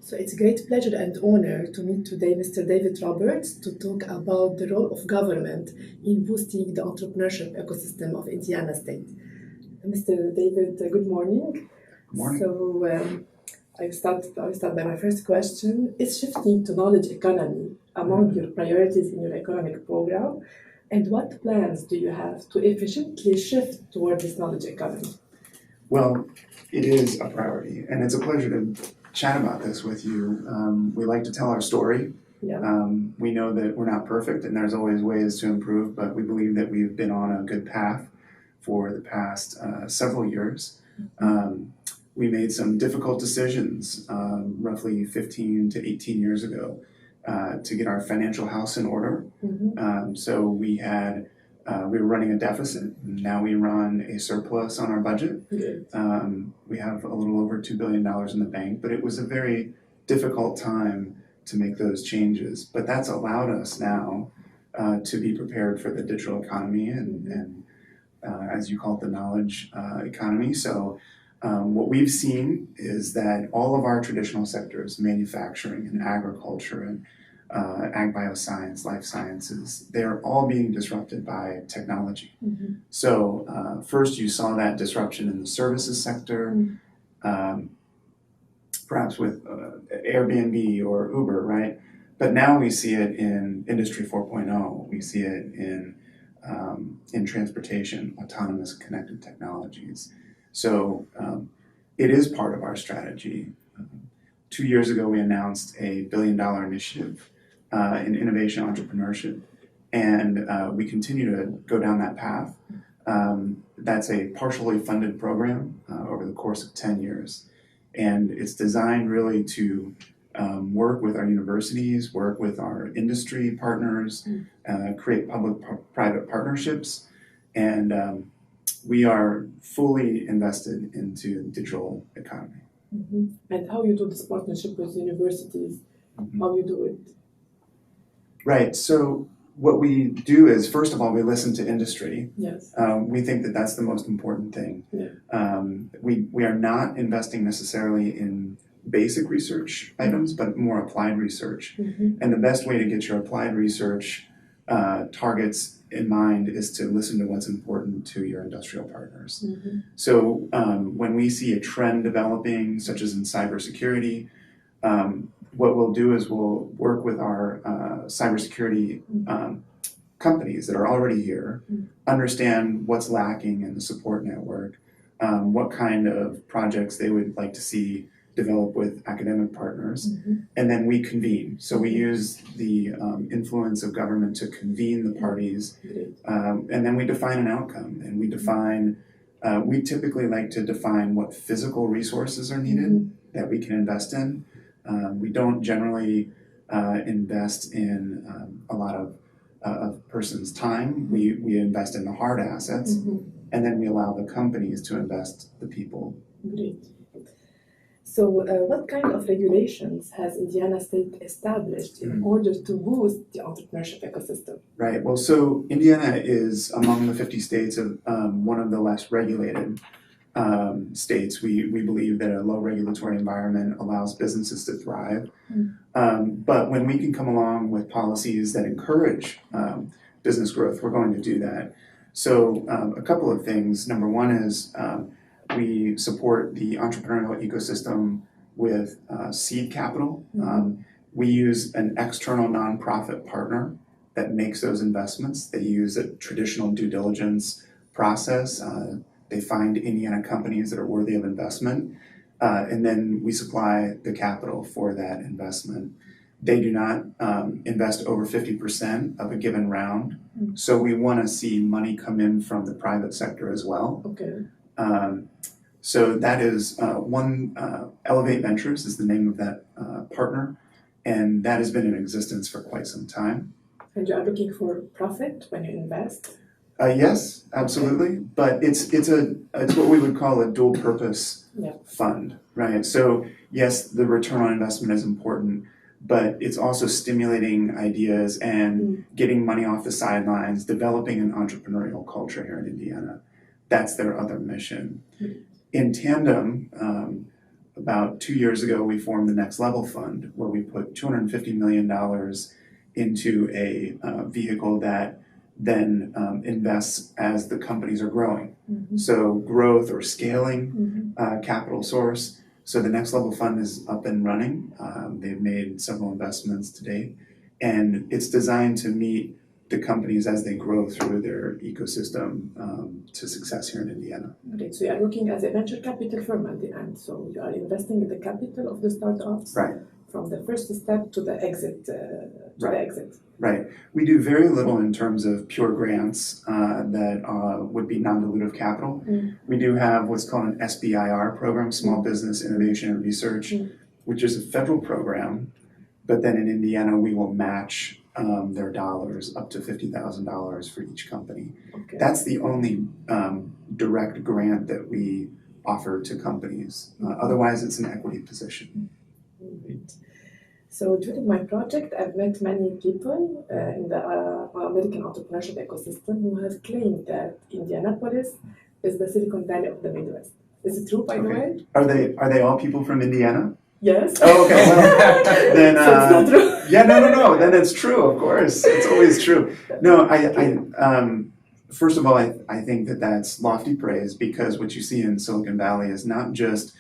So it's a great pleasure and honor to meet today Mr. David Roberts to talk about the role of government in boosting the entrepreneurship ecosystem of Indiana State. Mr. David, good morning. Good morning. So I start by my first question. Is shifting to knowledge economy among your priorities in your economic program? And what plans do you have to efficiently shift toward this knowledge economy? Well, it is a priority, and it's a pleasure to chat about this with you. We like to tell our story. Yeah. We know that we're not perfect, and there's always ways to improve, but we believe that we've been on a good path for the past several years. We made some difficult decisions roughly 15 to 18 years ago to get our financial house in order. So we were running a deficit. Now we run a surplus on our budget. We have a little over $2 billion in the bank, but it was a very difficult time to make those changes. But that's allowed us now to be prepared for the digital economy and as you call it, the knowledge economy. So what we've seen is that all of our traditional sectors, manufacturing and agriculture and ag bioscience, life sciences, they're all being disrupted by technology. So first you saw that disruption in the services sector, perhaps with Airbnb or Uber, right? But now we see it in Industry 4.0. We see it in transportation, autonomous connected technologies. So it is part of our strategy. 2 years ago, we announced a $1 billion initiative in innovation entrepreneurship, and we continue to go down that path. That's a partially funded program over the course of 10 years, and it's designed really to work with our universities, work with our industry partners, create public-private partnerships, and we are fully invested into the digital economy. And how you do this partnership with universities, how you do it? Right, so what we do is, first of all, we listen to industry. Yes. We think that that's the most important thing. Yeah. We are not investing necessarily in basic research items, but more applied research. And the best way to get your applied research targets in mind is to listen to what's important to your industrial partners. So when we see a trend developing, such as in cybersecurity, what we'll do is we'll work with our cybersecurity companies that are already here, understand what's lacking in the support network, what kind of projects they would like to see develop with academic partners, and then we convene. So we use the influence of government to convene the parties, and then we define an outcome, and we typically like to define what physical resources are needed that we can invest in. We don't generally invest in a lot of person's time. We invest in the hard assets, and then we allow the companies to invest the people. Great. So what kind of regulations has Indiana State established in order to boost the entrepreneurship ecosystem? Right. Well, so Indiana is among the 50 states of one of the less regulated states. We believe that a low regulatory environment allows businesses to thrive. But when we can come along with policies that encourage business growth, we're going to do that. So a couple of things. Number one is we support the entrepreneurial ecosystem with seed capital. We use an external nonprofit partner that makes those investments. They use a traditional due diligence process. They find Indiana companies that are worthy of investment, and then we supply the capital for that investment. They do not invest over 50% of a given round, so we want to see money come in from the private sector as well. Okay. So that is one. Elevate Ventures is the name of that partner, and that has been in existence for quite some time. And you are looking for profit when you invest? Yes, absolutely. But it's what we would call a dual purpose fund, right? So yes, the return on investment is important, but it's also stimulating ideas and getting money off the sidelines, developing an entrepreneurial culture here in Indiana. That's their other mission. In tandem, about 2 years ago, we formed the Next Level Fund, where we put $250 million into a vehicle that then invests as the companies are growing. So growth or scaling capital source. So the Next Level Fund is up and running. They've made several investments to date, and it's designed to meet the companies as they grow through their ecosystem to success here in Indiana. Great. So you are working as a venture capital firm at the end. So you are investing in the capital of the startups, Right. From the first step to the exit. Right. We do very little in terms of pure grants that would be non-dilutive capital. We do have what's called an SBIR program, Small Business Innovation and Research, which is a federal program. But then in Indiana, we will match their dollars up to $50,000 for each company. Okay. That's the only direct grant that we offer to companies. Otherwise, it's an equity position. Great. So during my project, I've met many people in the American entrepreneurship ecosystem who have claimed that Indianapolis is the Silicon Valley of the Midwest. Is it true, by the way? Are they all people from Indiana? Yes. Oh, okay. Well, then, so it's not true. Yeah, no. Then it's true, of course. It's always true. No, first of all, I think that that's lofty praise, because what you see in Silicon Valley is not just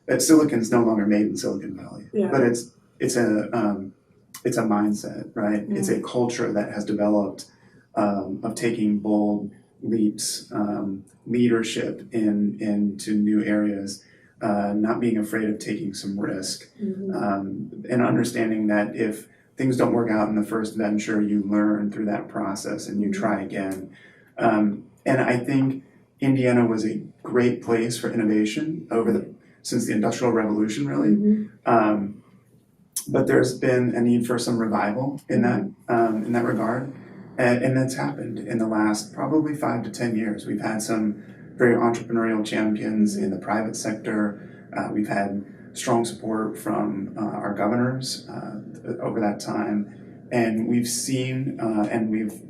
that silicon's no longer made in Silicon Valley, but it's a mindset, right? It's a culture that has developed of taking bold leaps, leadership into new areas. Not being afraid of taking some risk, and understanding that if things don't work out in the first venture, you learn through that process and you try again. And I think Indiana was a great place for innovation since the Industrial Revolution, really. But there's been a need for some revival in that regard, and that's happened in the last probably 5 to 10 years. We've had some very entrepreneurial champions in the private sector. We've had strong support from our governors over that time. And we've seen, and we've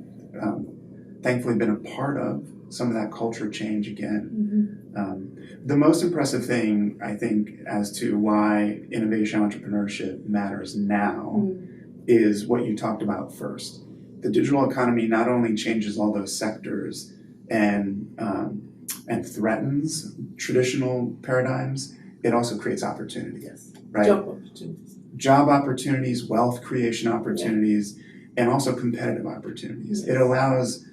thankfully been a part of some of that culture change again. The most impressive thing, I think, as to why innovation entrepreneurship matters now is what you talked about first. The digital economy not only changes all those sectors and threatens traditional paradigms, it also creates opportunities, right? Job opportunities, wealth creation opportunities, and also competitive opportunities. It allows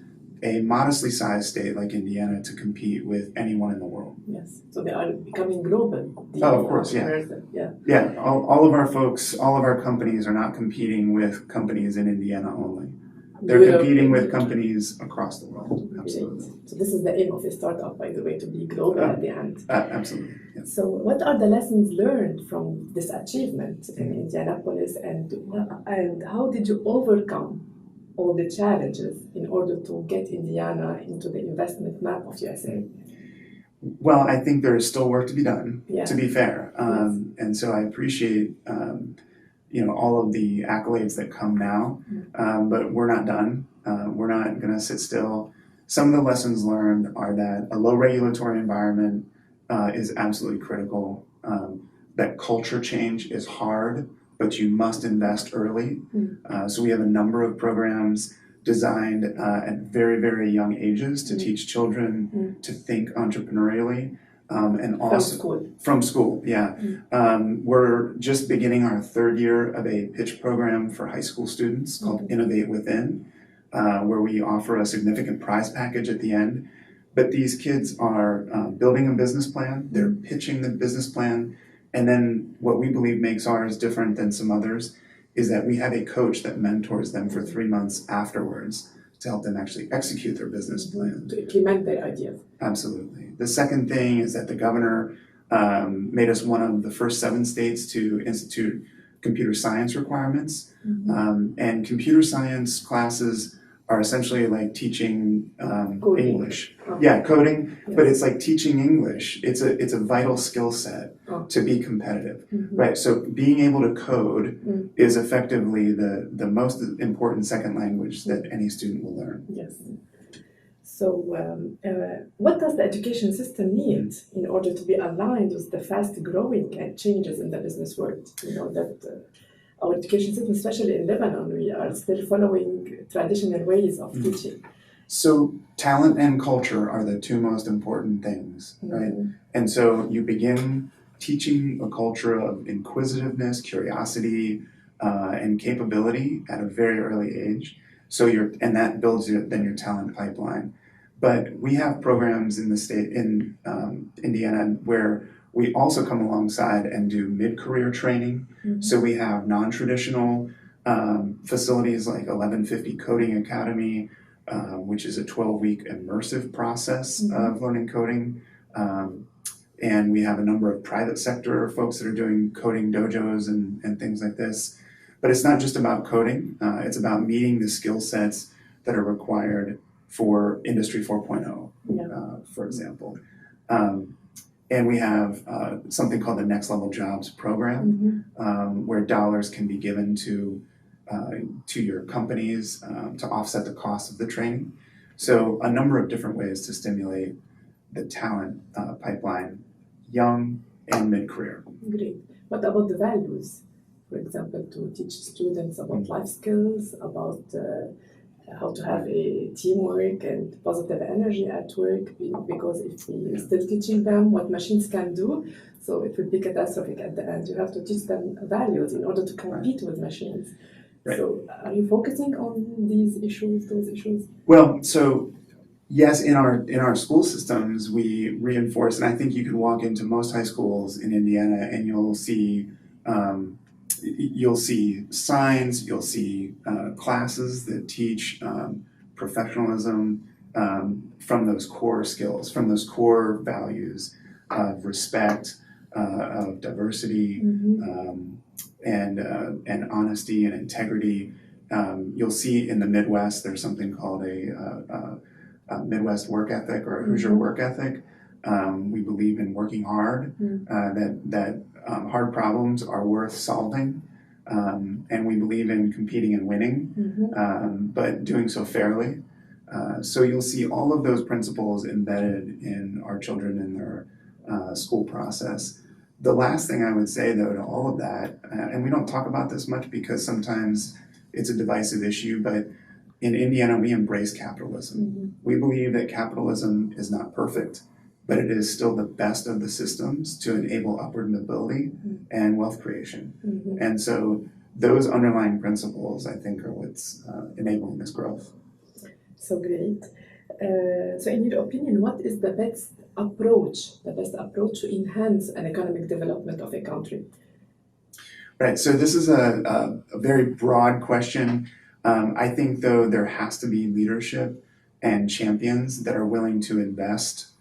a modestly sized state like Indiana to compete with anyone in the world. Yes, so they are becoming global. Of course, yeah. All of our folks, all of our companies are not competing with companies in Indiana only. They're competing with companies across the world. Absolutely. So this is the aim of a startup, by the way, to be global at the end. Absolutely. Yeah. So what are the lessons learned from this achievement in Indianapolis, and how did you overcome all the challenges in order to get Indiana into the investment map of USA? Well, I think there is still work to be done, to be fair. And so I appreciate all of the accolades that come now, but we're not done. We're not going to sit still. Some of the lessons learned are that a low regulatory environment is absolutely critical, that culture change is hard, but you must invest early. So we have a number of programs designed at very, very young ages to teach children to think entrepreneurially. And also from school, we're just beginning our 3rd year of a pitch program for high school students called Innovate Within, where we offer a significant prize package at the end. But these kids are building a business plan, they're pitching the business plan, and then what we believe makes ours different than some others is that we have a coach that mentors them for 3 months afterwards to help them actually execute their business plan. To implement their ideas. Absolutely. The second thing is that the governor made us one of the first 7 states to institute computer science requirements. And computer science classes are essentially like teaching English. Coding, but it's like teaching English. It's a vital skill set to be competitive, right? So being able to code is effectively the most important second language that any student will learn. Yes. So, what does the education system need in order to be aligned with the fast growing and changes in the business world? You know that our education system, especially in Lebanon, we are still following traditional ways of teaching. So talent and culture are the two most important things, right? And so you begin teaching a culture of inquisitiveness, curiosity, and capability at a very early age. So and that builds then your talent pipeline. But we have programs in the state, in Indiana, where we also come alongside and do mid-career training. So we have non-traditional facilities like 1150 Coding Academy, which is a 12-week immersive process of learning coding. And we have a number of private sector folks that are doing coding dojos and things like this. But it's not just about coding. It's about meeting the skill sets that are required for Industry 4.0, for example. And we have something called the Next Level Jobs program, where dollars can be given to your companies to offset the cost of the training. So a number of different ways to stimulate the talent pipeline, young and mid-career. Great. What about the values? For example, to teach students about life skills, about how to have a teamwork and positive energy at work, because if we still teaching them what machines can do, so it will be catastrophic at the end. You have to teach them values in order to compete with machines. Right. So are you focusing on these issues, those issues? Well, so yes, in our school systems, we reinforce, and I think you can walk into most high schools in Indiana and you'll see signs, you'll see classes that teach professionalism from those core skills, from those core values of respect, of diversity, and honesty and integrity. You'll see in the Midwest, there's something called a Midwest work ethic or a Hoosier work ethic. We believe in working hard, that hard problems are worth solving, and we believe in competing and winning, but doing so fairly. So you'll see all of those principles embedded in our children in their school process. The last thing I would say, though, to all of that, and we don't talk about this much because sometimes it's a divisive issue, but in Indiana, we embrace capitalism. We believe that capitalism is not perfect, but it is still the best of the systems to enable upward mobility and wealth creation. And so those underlying principles, I think, are what's enabling this growth. So great. So in your opinion, what is the best approach to enhance an economic development of a country? Right, so this is a very broad question. I think, though, there has to be leadership and champions that are willing to invest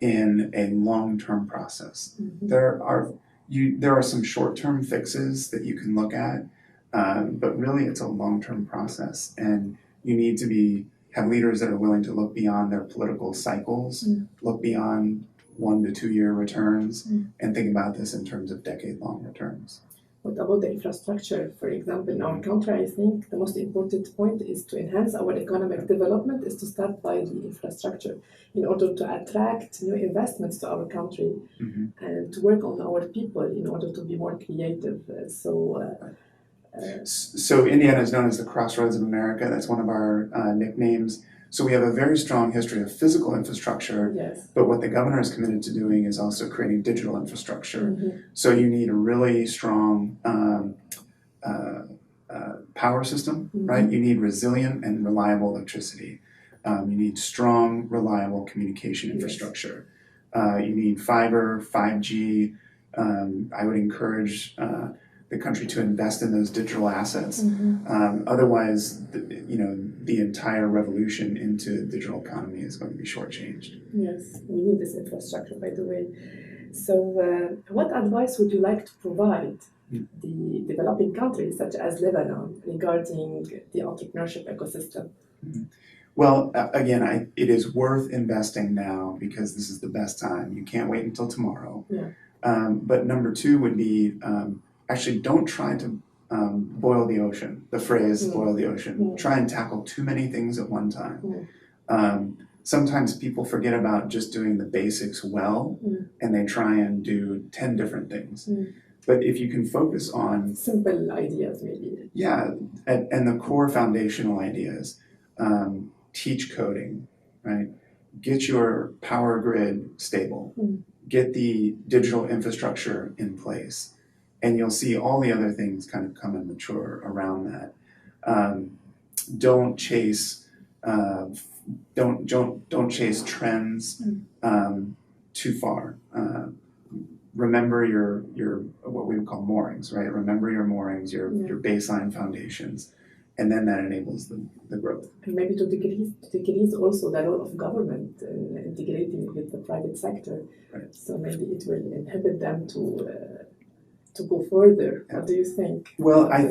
in a long-term process. There are some short-term fixes that you can look at, but really it's a long-term process, and you need to have leaders that are willing to look beyond their political cycles, look beyond 1 to 2 year returns, and think about this in terms of decade-long returns. What about the infrastructure? For example, in our country, I think the most important point is to enhance our economic development is to start by the infrastructure in order to attract new investments to our country and to work on our people in order to be more creative. So Indiana is known as the Crossroads of America. That's one of our nicknames. So we have a very strong history of physical infrastructure, but what the governor is committed to doing is also creating digital infrastructure. So you need a really strong power system, right? You need resilient and reliable electricity. You need strong, reliable communication infrastructure. You need fiber, 5G. I would encourage the country to invest in those digital assets. Otherwise, the entire revolution into the digital economy is going to be shortchanged. Yes, we need this infrastructure, by the way. So what advice would you like to provide the developing countries such as Lebanon regarding the entrepreneurship ecosystem? Well, again, it is worth investing now because this is the best time. You can't wait until tomorrow. But number two would be actually don't try to boil the ocean, the phrase boil the ocean. Try and tackle too many things at one time. sometimes people forget about just doing the basics well, and they try and do 10 different things. But if you can focus on simple ideas, maybe. Yeah, and the core foundational ideas, teach coding, right? Get your power grid stable, get the digital infrastructure in place, and you'll see all the other things kind of come and mature around that. Don't chase don't chase trends too far. Remember your what we would call moorings, right? Remember your moorings, your baseline foundations, and then that enables the growth. And maybe to decrease also the role of government in integrating with the private sector. Right. So maybe it will inhibit them to go further. What do you think? Well, I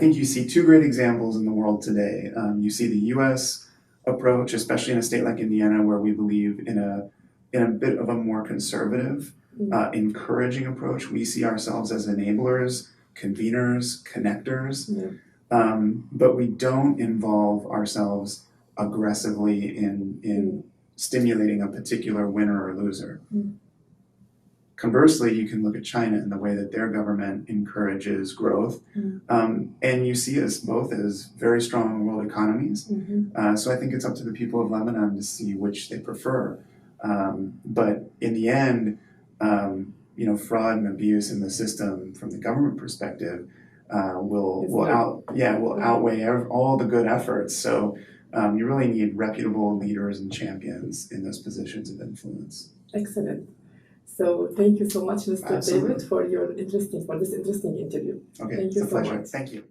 think you see two great examples in the world today. You see the U.S. approach, especially in a state like Indiana, where we believe in a bit of a more conservative, encouraging approach. We see ourselves as enablers, conveners, connectors, but we don't involve ourselves aggressively in stimulating a particular winner or loser. Conversely, you can look at China and the way that their government encourages growth, and you see us both as very strong world economies. So I think it's up to the people of Lebanon to see which they prefer. But in the end, fraud and abuse in the system from the government perspective will outweigh all the good efforts. So you really need reputable leaders and champions in those positions of influence. Excellent. So thank you so much, Mr. Absolutely. David, for this interesting interview. Okay, Thank it's you a so pleasure. much. Thank you.